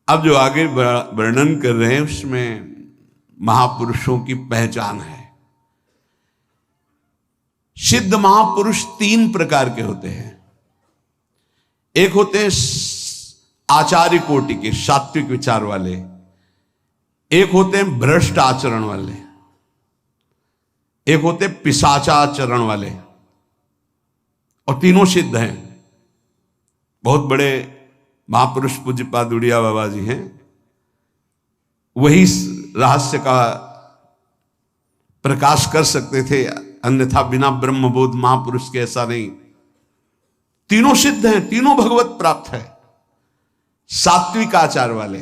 अब जो आगे वर्णन कर रहे हैं उसमें महापुरुषों की पहचान है। सिद्ध महापुरुष तीन प्रकार के होते हैं। एक होते हैं आचार्य कोटि के, सात्विक विचार वाले। एक होते हैं भ्रष्ट आचरण वाले। एक होते पिशाचाचरण वाले। और तीनों सिद्ध हैं। बहुत बड़े महापुरुष पूज्यपाद उड़िया बाबा जी हैं, वही रहस्य का प्रकाश कर सकते थे, अन्यथा बिना ब्रह्मबोध महापुरुष के ऐसा नहीं। तीनों सिद्ध हैं, तीनों भगवत प्राप्त है। सात्विक आचार वाले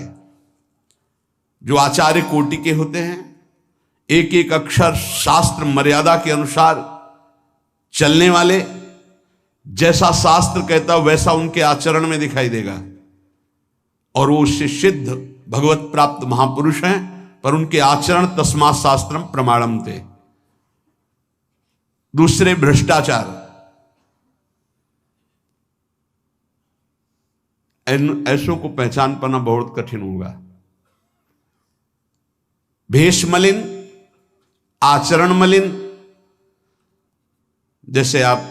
जो आचार्य कोटि के होते हैं, एक एक अक्षर शास्त्र मर्यादा के अनुसार चलने वाले, जैसा शास्त्र कहता वैसा उनके आचरण में दिखाई देगा, और वो उससे सिद्ध भगवत प्राप्त महापुरुष हैं। पर उनके आचरण तस्मात् शास्त्रम प्रमाणम थे। दूसरे भ्रष्टाचार, ऐसों को पहचान पाना बहुत कठिन होगा। भेष मलिन, आचरण मलिन। जैसे आप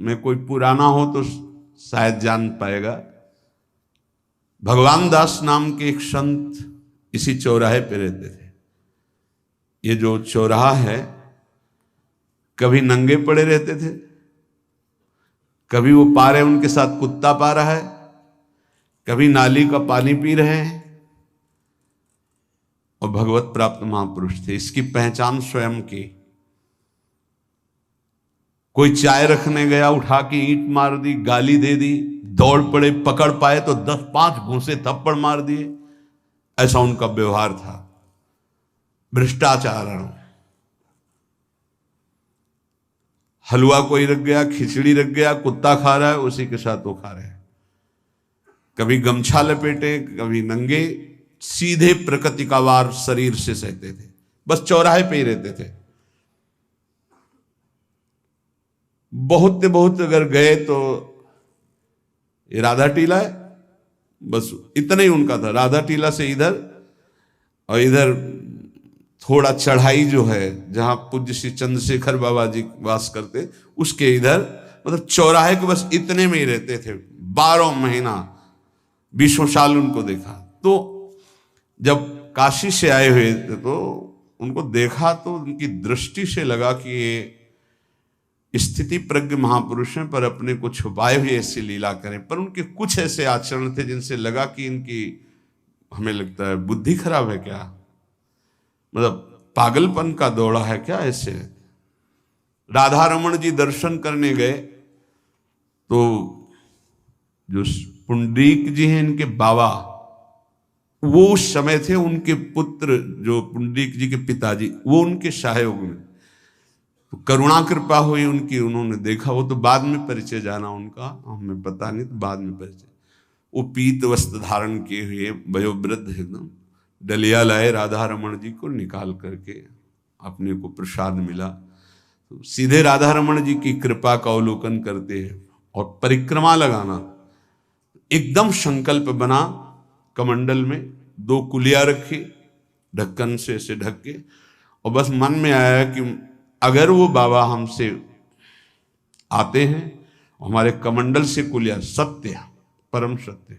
में कोई पुराना हो तो शायद जान पाएगा, भगवान दास नाम के एक संत इसी चौराहे पे रहते थे। ये जो चौराहा है, कभी नंगे पड़े रहते थे, कभी वो पा रहे उनके साथ कुत्ता पा रहा है, कभी नाली का पानी पी रहे हैं, और भगवत प्राप्त महापुरुष थे। इसकी पहचान स्वयं की। कोई चाय रखने गया, उठा के ईंट मार दी, गाली दे दी, दौड़ पड़े, पकड़ पाए तो 10-5 घूंसे थप्पड़ मार दिए। ऐसा उनका व्यवहार था। भ्रष्टाचार। हलवा कोई रख गया, खिचड़ी रख गया, कुत्ता खा रहा है, उसी के साथ वो खा रहे हैं। कभी गमछा लपेटे, कभी नंगे, सीधे प्रकृति का वार शरीर से सहते थे। बस चौराहे पे ही रहते थे। बहुत अगर गए तो ये राधा टीला है, बस इतना ही उनका था। राधा टीला से इधर, और इधर थोड़ा चढ़ाई जो है जहां पूज्य श्री चंद्रशेखर बाबा जी वास करते, उसके इधर, मतलब चौराहे के बस इतने में ही रहते थे। 12 महीना, 20 साल उनको देखा। तो जब काशी से आए हुए थे तो उनको देखा तो उनकी दृष्टि से लगा कि ये स्थिति प्रज्ञ महापुरुष हैं, पर अपने को छुपाए हुए ऐसी लीला करें। पर उनके कुछ ऐसे आचरण थे जिनसे लगा कि इनकी, हमें लगता है, बुद्धि खराब है क्या, मतलब पागलपन का दौड़ा है क्या। ऐसे राधा रमण जी दर्शन करने गए तो जो पुंडरीक जी हैं, इनके बाबा, वो उस समय थे, उनके पुत्र जो पुंडरीक जी के पिताजी, वो उनके सहायोग में। तो करुणा कृपा हुई उनकी, उन्होंने देखा। वो तो बाद में परिचय जाना उनका, हमें पता नहीं, तो बाद में परिचय। वो पीत वस्त्र धारण किए हुए वयोवृद्ध एकदम डलिया लाए, राधा रमण जी को निकाल करके अपने को प्रसाद मिला। तो सीधे राधा रमण जी की कृपा का अवलोकन करते हैं और परिक्रमा लगाना। एकदम संकल्प बना, कमंडल में 2 कुलिया रखी, ढक्कन से ऐसे ढक के, और बस मन में आया कि अगर वो बाबा हमसे आते हैं, हमारे कमंडल से कुलिया, सत्य, परम सत्य,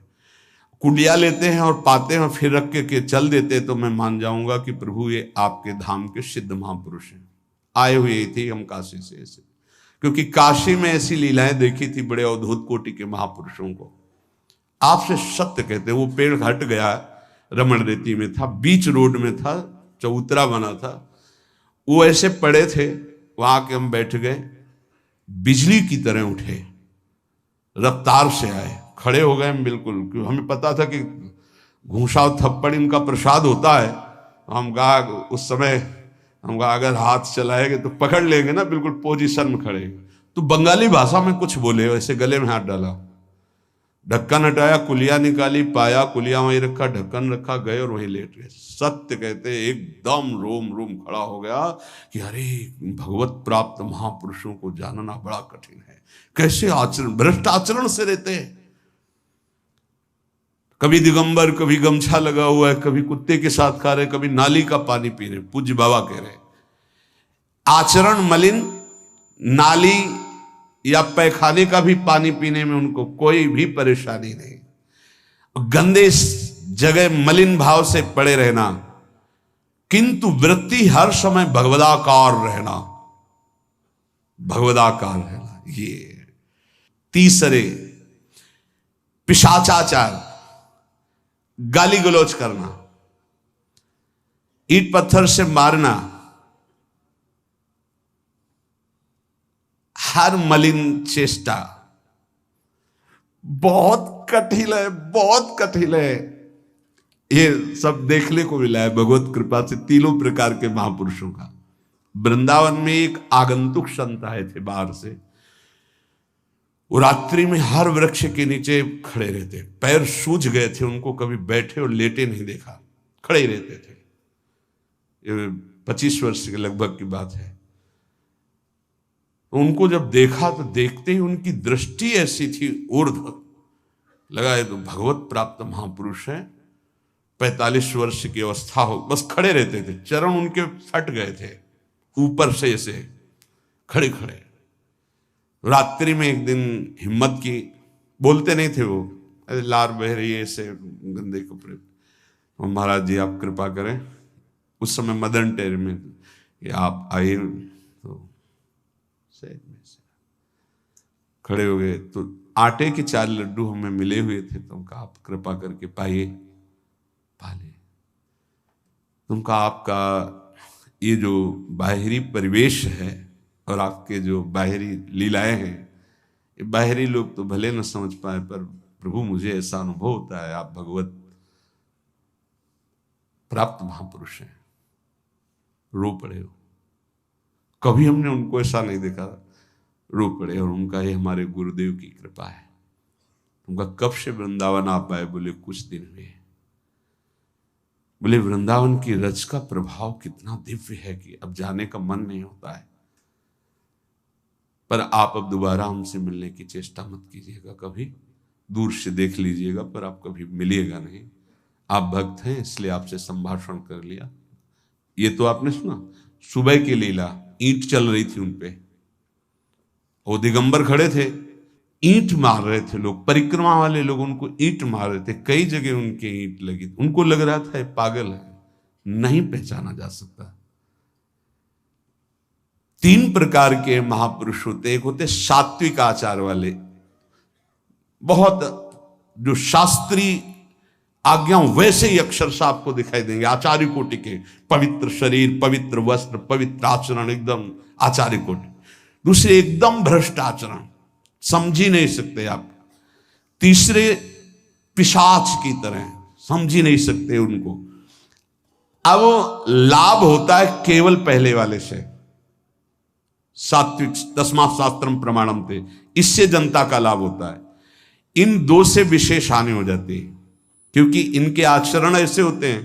कुलिया लेते हैं और पाते हैं और फिर रख के चल देते, तो मैं मान जाऊंगा कि प्रभु ये आपके धाम के सिद्ध महापुरुष हैं। आए हुए थे हम काशी से ऐसे, क्योंकि काशी में ऐसी लीलाएं देखी थी बड़े अवधूत कोटि के महापुरुषों को। आपसे सत्य कहते, वो पेड़ हट गया, रमण रेती में था, बीच रोड में था, चबूतरा बना था, वो ऐसे पड़े थे, वहां के हम बैठ गए, बिजली की तरह उठे, रफ्तार से आए, खड़े हो गए हम बिल्कुल, क्योंकि हमें पता था कि घूंसा और थप्पड़ इनका प्रसाद होता है। हम कहा उस समय, हम कहा अगर हाथ चलाएंगे तो पकड़ लेंगे ना, बिल्कुल पोजीशन में खड़े। तो बंगाली भाषा में कुछ बोले, वैसे गले में हाथ डाला, ढक्कन हटाया, कुलिया निकाली, पाया, कुलिया वहीं रखा, ढक्कन रखा, गए और वहीं लेट गए। सत्य कहते एकदम रोम रोम खड़ा हो गया कि अरे भगवत प्राप्त महापुरुषों को जानना बड़ा कठिन है, कैसे आचरण, भ्रष्ट आचरण से रहते हैं। कभी दिगंबर, कभी गमछा लगा हुआ है, कभी कुत्ते के साथ खा रहे, कभी नाली का पानी पी रहे। पूज्य बाबा कह रहे आचरण मलिन, नाली या पैखाने का भी पानी पीने में उनको कोई भी परेशानी नहीं। गंदे जगह मलिन भाव से पड़े रहना, किंतु वृत्ति हर समय भगवदाकार रहना, भगवदाकार रहना। ये तीसरे, पिशाचाचार, गाली गलौज करना, ईंट पत्थर से मारना, हर मलिन चेष्टा बहुत कठिन है, बहुत कठिन है। ये सब देखने को मिला है भगवत कृपा से तीनों प्रकार के महापुरुषों का। वृंदावन में एक आगंतुक संत आए थे बाहर से, वो रात्रि में हर वृक्ष के नीचे खड़े रहते, पैर सूज गए थे, उनको कभी बैठे और लेटे नहीं देखा, खड़े ही रहते थे। ये 25 वर्ष के लगभग की बात है। उनको जब देखा तो देखते ही उनकी दृष्टि ऐसी थी ऊर्ध्व, लगा ये तो भगवत प्राप्त महापुरुष है। 45 वर्ष की अवस्था हो, बस खड़े रहते थे, चरण उनके फट गए थे ऊपर से ऐसे खड़े खड़े। रात्रि में एक दिन हिम्मत की, बोलते नहीं थे वो, अरे लार बह रही है ऐसे गंदे कपड़े, तो महाराज जी आप कृपा करें। उस समय मदन टेर में कि आप आइए, तो सहज में से खड़े हो गए। तो आटे के 4 लड्डू हमें मिले हुए थे, तो कहा आप कृपा करके पाइए, पाले। तुमका आपका ये जो बाहरी परिवेश है और आपके जो बाहरी लीलाएं हैं, ये बाहरी लोग तो भले न समझ पाए, पर प्रभु मुझे ऐसा अनुभव होता है आप भगवत प्राप्त महापुरुष हैं। रो पड़े हो, कभी हमने उनको ऐसा नहीं देखा, रो पड़े। और उनका ये हमारे गुरुदेव की कृपा है। उनका कब से वृंदावन आप आए? बोले कुछ दिन हुए। बोले वृंदावन की रज का प्रभाव कितना दिव्य है कि अब जाने का मन नहीं होता है, पर आप अब दोबारा हमसे मिलने की चेष्टा मत कीजिएगा, कभी दूर से देख लीजिएगा, पर आप कभी मिलिएगा नहीं। आप भक्त हैं इसलिए आपसे संभाषण कर लिया। ये तो आपने सुना सुबह की लीला, ईंट चल रही थी उनपे, वो दिगंबर खड़े थे, ईंट मार रहे थे लोग, परिक्रमा वाले लोग उनको ईंट मार रहे थे, कई जगह उनके ईंट लगी। उनको लग रहा था ये पागल है, नहीं पहचाना जा सकता। 3 प्रकार के महापुरुष होते। एक होते सात्विक आचार वाले, बहुत जो शास्त्रीय आज्ञा वैसे ही अक्षरशः आपको दिखाई देंगे, आचार्य कोटि के, पवित्र शरीर, पवित्र वस्त्र, पवित्र आचरण, एकदम आचार्य कोटि। दूसरे एकदम भ्रष्ट आचरण, समझ ही नहीं सकते आप। तीसरे पिशाच की तरह, समझ ही नहीं सकते उनको। अब लाभ होता है केवल पहले वाले से, सात्विक तस्मात् शास्त्रम प्रमाणम थे, इससे जनता का लाभ होता है। इन 2 से विशेष हानि हो जाती है, क्योंकि इनके आचरण ऐसे होते हैं,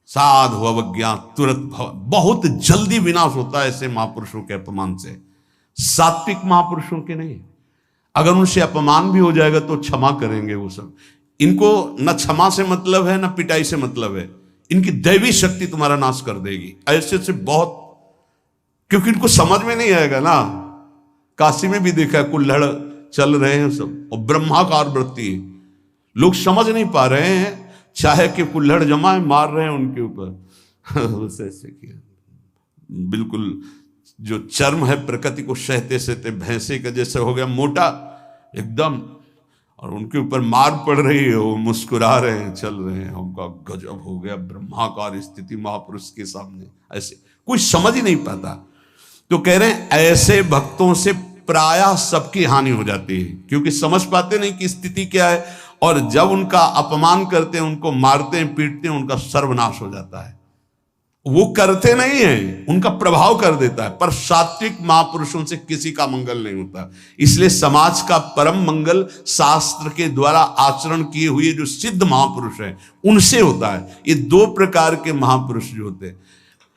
साधु अवज्ञा तुरंत भव, बहुत जल्दी विनाश होता है ऐसे महापुरुषों के अपमान से। सात्विक महापुरुषों के नहीं, अगर उनसे अपमान भी हो जाएगा तो क्षमा करेंगे वो सब। इनको न क्षमा से मतलब है, न पिटाई से मतलब है, इनकी दैवी शक्ति तुम्हारा नाश कर देगी। ऐसे से बहुत, क्योंकि इनको समझ में नहीं आएगा ना। काशी में भी देखा है, कुल्हड़ चल रहे हैं सब, और ब्रह्माकार वृत्ति, लोग समझ नहीं पा रहे हैं, चाहे कि कुल्हड़ जमाए मार रहे हैं उनके ऊपर। ऐसे किया, बिल्कुल जो चर्म है प्रकृति को सहते सहते भैंसे का जैसे हो गया मोटा एकदम, और उनके ऊपर मार पड़ रही है, वो मुस्कुरा रहे हैं, चल रहे हैं। उनका गजब हो गया, ब्रह्माकार स्थिति महापुरुष के सामने। ऐसे कोई समझ ही नहीं पाता। तो कह रहे हैं ऐसे भक्तों से प्रायः सबकी हानि हो जाती है, क्योंकि समझ पाते नहीं कि स्थिति क्या है, और जब उनका अपमान करते हैं, उनको मारते हैं, पीटते हैं, उनका सर्वनाश हो जाता है। वो करते नहीं है, उनका प्रभाव कर देता है, पर सात्विक महापुरुषों से किसी का मंगल नहीं होता। इसलिए समाज का परम मंगल शास्त्र के द्वारा आचरण किए हुए जो सिद्ध महापुरुष हैं उनसे होता है। ये 2 प्रकार के महापुरुष जो होते हैं,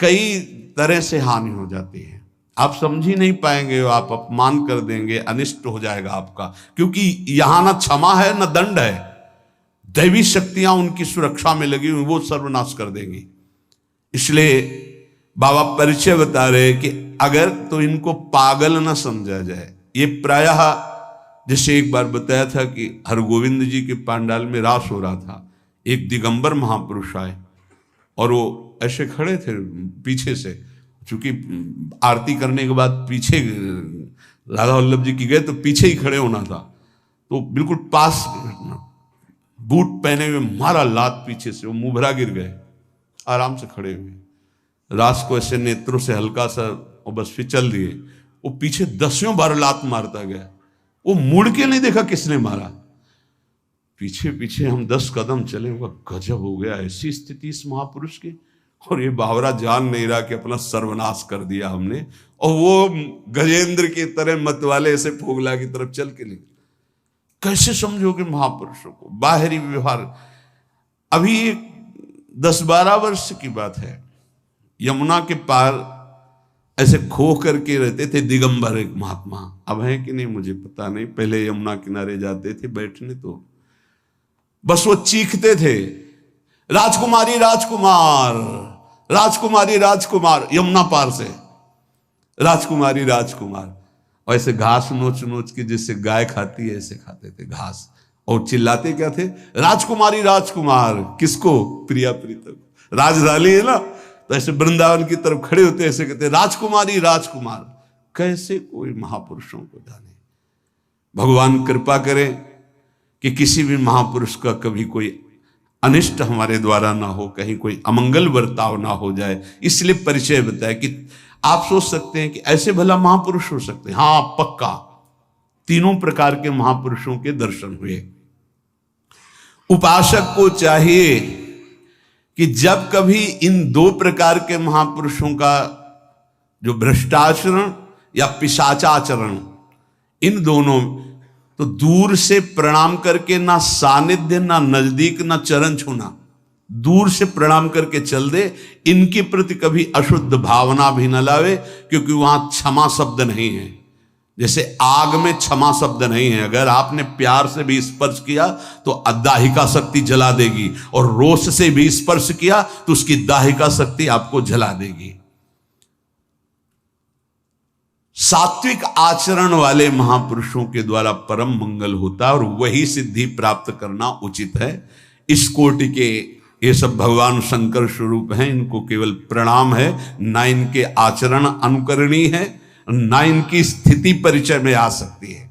कई तरह से हानि हो जाती है, आप समझ ही नहीं पाएंगे, आप अपमान कर देंगे, अनिष्ट हो जाएगा आपका, क्योंकि यहां ना क्षमा है न दंड है, दैवी शक्तियां उनकी सुरक्षा में लगी हुई, वो सर्वनाश कर देंगी। इसलिए बाबा परिचय बता रहे कि अगर तो इनको पागल ना समझा जाए। ये प्रायः जैसे एक बार बताया था कि हरगोविंद जी के पांडाल में रास हो रहा था, एक दिगंबर महापुरुष आए और वो ऐसे खड़े थे पीछे से, चूंकि आरती करने के बाद पीछे राधा वल्लभ जी की गए तो पीछे ही खड़े होना था, तो बिल्कुल पास बूट पहने हुए मारा लात पीछे से, वो मुभरा गिर गए आराम से खड़े हुए, रास को ऐसे नेत्रों से हल्का सा और बस फिचल दिए। वो पीछे 10 बार लात मारता गया, वो मुड़ के नहीं देखा किसने मारा, पीछे पीछे हम 10 कदम चले। गजब हो गया, ऐसी स्थिति इस महापुरुष की। और ये बावरा जान नहीं रहा कि अपना सर्वनाश कर दिया हमने, और वो गजेंद्र की तरह मत वाले ऐसे फोगला की तरफ चल के निकले। कैसे समझोगे महापुरुषों को? बाहरी व्यवहार। अभी 10-12 वर्ष की बात है, यमुना के पार ऐसे खो करके रहते थे दिगंबर एक महात्मा, अब है कि नहीं मुझे पता नहीं, पहले यमुना किनारे जाते थे बैठने, तो बस वो चीखते थे, राजकुमारी राजकुमार, राजकुमारी राजकुमार, यमुना पार से राजकुमारी राजकुमार। और ऐसे घास नोच नोच के जैसे गाय खाती है ऐसे खाते थे घास, और चिल्लाते क्या थे? राजकुमारी राजकुमार। किसको? प्रिया प्रीतम। राजधानी है ना, तो ऐसे वृंदावन की तरफ खड़े होते ऐसे कहते राजकुमारी राजकुमार। कैसे कोई महापुरुषों को जाने। भगवान कृपा करें कि किसी भी महापुरुष का कभी कोई अनिष्ट हमारे द्वारा ना हो, कहीं कोई अमंगल बर्ताव ना हो जाए, इसलिए परिचय बताया। कि आप सोच सकते हैं कि ऐसे भला महापुरुष हो सकते हैं? हाँ पक्का, 3 प्रकार के महापुरुषों के दर्शन हुए। उपासक को चाहिए कि जब कभी इन 2 प्रकार के महापुरुषों का जो भ्रष्टाचरण या पिशाचाचरण, इन दोनों, तो दूर से प्रणाम करके, ना सानिध्य ना नजदीक ना चरण छूना, दूर से प्रणाम करके चल दे। इनके प्रति कभी अशुद्ध भावना भी न लावे, क्योंकि वहां क्षमा शब्द नहीं है। जैसे आग में क्षमा शब्द नहीं है, अगर आपने प्यार से भी स्पर्श किया तो दाहिका शक्ति जला देगी, और रोष से भी स्पर्श किया तो उसकी दाहिका शक्ति आपको जला देगी। सात्विक आचरण वाले महापुरुषों के द्वारा परम मंगल होता है, और वही सिद्धि प्राप्त करना उचित है। इस कोटि के ये सब भगवान शंकर स्वरूप हैं, इनको केवल प्रणाम है, ना इनके आचरण अनुकरणीय है, ना इनकी स्थिति परिचय में आ सकती है।